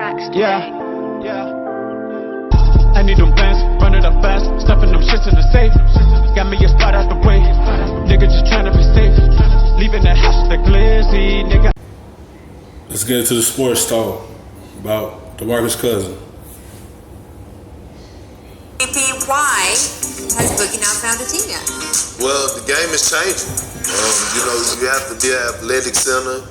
tracks today. Yeah. I need them bands, run it up fast, stuffing them shits in the safe. Got me a spot out the way, nigga just tryna be safe. Leaving the house with the glizzy, nigga. Let's get into the sports talk about DeMarcus' cousin. Why has Boogie not found a team yet? Well, the game is changing. You have to be an athletic center.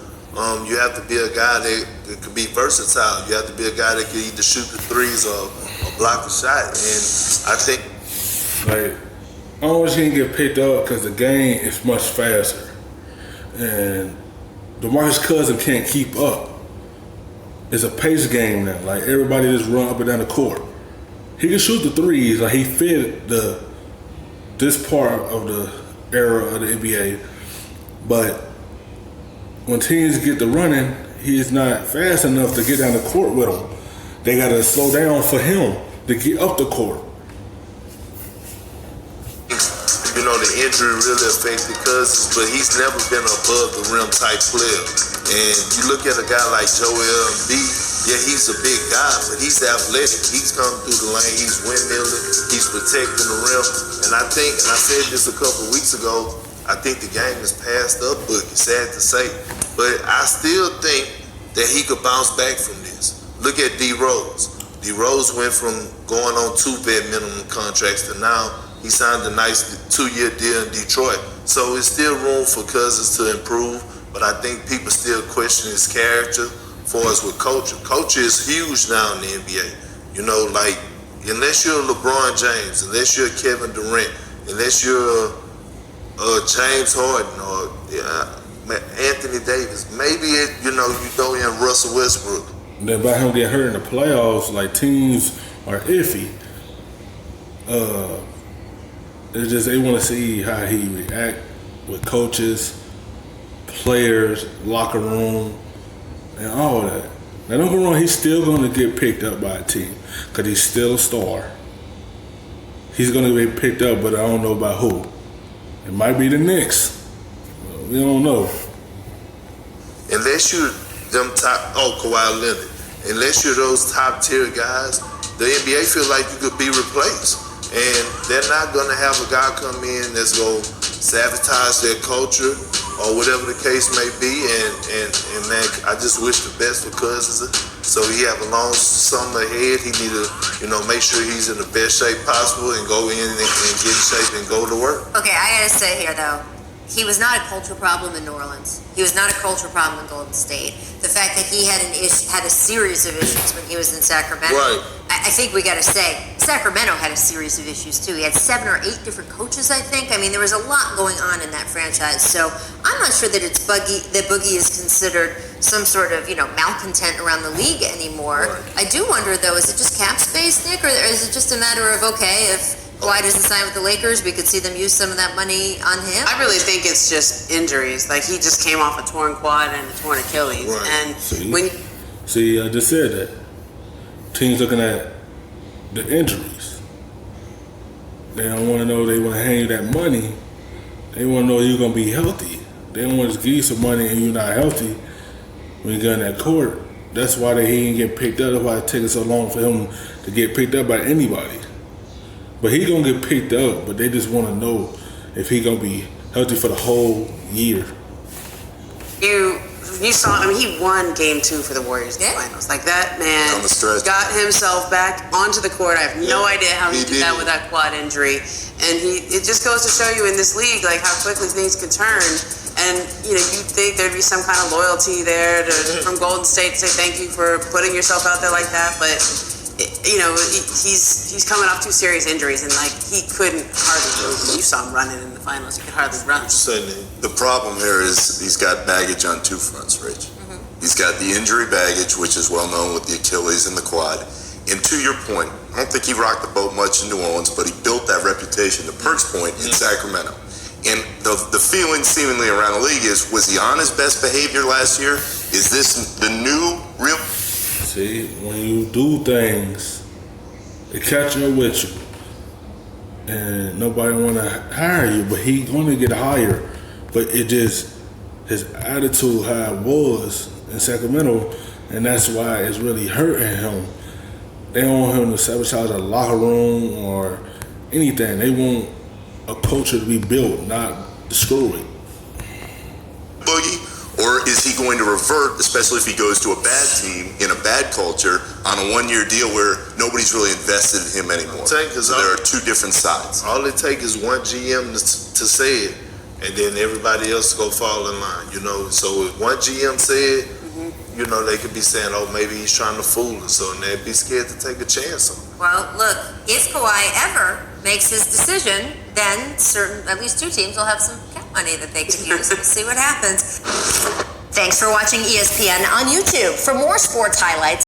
You have to be a guy that can be versatile. You have to be a guy that can either shoot the threes or block the shot. And I think, like, I don't wish he didn't get picked up because the game is much faster, and DeMarcus' cousin can't keep up. It's a pace game now. Like, everybody just run up and down the court. He can shoot the threes. Like, he fit this part of the era of the NBA, but when teams get to running, he's not fast enough to get down the court with them. They gotta slow down for him to get up the court. the injury really affected Cousins, but he's never been above the rim type player. And you look at a guy like Joel Embiid, yeah, he's a big guy, but he's athletic. He's coming through the lane, he's windmilling, he's protecting the rim. And I think, and I said this a couple of weeks ago, I think the game is passed up, Boogie, sad to say. But I still think that he could bounce back from this. Look at D Rose. D Rose went from going on 2 vet minimum contracts to now he signed a nice 2-year deal in Detroit. So it's still room for Cousins to improve, but I think people still question his character for us with culture. Culture is huge now in the NBA. You know, like, unless you're LeBron James, unless you're Kevin Durant, unless you're James Harden or Anthony Davis, maybe you throw in Russell Westbrook. Then by him getting hurt in the playoffs, like, teams are iffy. It's just they want to see how he react with coaches, players, locker room, and all that. Now don't get wrong, he's still going to get picked up by a team because he's still a star. He's going to get picked up, but I don't know by who. It might be the Knicks. We don't know. Unless you're them top, Kawhi Leonard. Unless you're those top tier guys, the NBA feel like you could be replaced. And they're not going to have a guy come in that's going to sabotage their culture or whatever the case may be. And man, I just wish the best for Cousins. So he have a long summer ahead. He need to, make sure he's in the best shape possible and go in and get in shape and go to work. Okay, I got to say here, though, he was not a culture problem in New Orleans. He was not a culture problem in Golden State. The fact that he had a series of issues when he was in Sacramento. Right. I think we got to say, Sacramento had a series of issues too. He had 7 or 8 different coaches, I think. I mean, there was a lot going on in that franchise. So I'm not sure that Boogie is considered some sort of, malcontent around the league anymore. Right. I do wonder, though, is it just cap space, Nick, or is it just a matter of, okay, if Kawhi doesn't sign with the Lakers, we could see them use some of that money on him? I really think it's just injuries. Like, he just came off a torn quad and a torn Achilles. Right. And See, I just said that. Teams looking at the injuries. They don't want to know they want to hand you that money. They want to know you're going to be healthy. They don't want to give you some money and you're not healthy when you get in that court. That's why he ain't get picked up. That's why it's taking so long for him to get picked up by anybody. But he going to get picked up, but they just want to know if he going to be healthy for the whole year. You saw, he won game 2 for the Warriors in the finals. Like, that man got himself back onto the court. I have no idea how he did that with that quad injury. And it just goes to show you in this league, like, how quickly things can turn. And, you'd think there'd be some kind of loyalty there from Golden State to say thank you for putting yourself out there like that. But, he's coming off 2 serious injuries, and, like, he couldn't hardly move. You saw him running in the finals. He could hardly run. The problem here is he's got baggage on 2 fronts, Rich. Mm-hmm. He's got the injury baggage, which is well known with the Achilles and the quad. And to your point, I don't think he rocked the boat much in New Orleans, but he built that reputation, to Perk's point, in Sacramento. And the feeling seemingly around the league is, was he on his best behavior last year? Is this the new real... See, when you do things, they catch up with you, and nobody want to hire you, but he going to get hired. But it just, his attitude, how it was in Sacramento, and that's why it's really hurting him. They don't want him to sabotage a locker room or anything. They want a culture to be built, not destroyed. Boogie, or is he going to revert, especially if he goes to a bad team in a bad culture on a one-year deal where nobody's really invested in him anymore? So there are two different sides. All it takes is one GM to say it, and then everybody else go fall in line, you know. So if one GM said, you know, they could be saying, oh, maybe he's trying to fool us, so they'd be scared to take a chance on him. Well, look, if Kawhi ever makes his decision, then at least two teams will have some cap money that they could use. We'll see what happens. Thanks for watching ESPN on YouTube. For more sports highlights,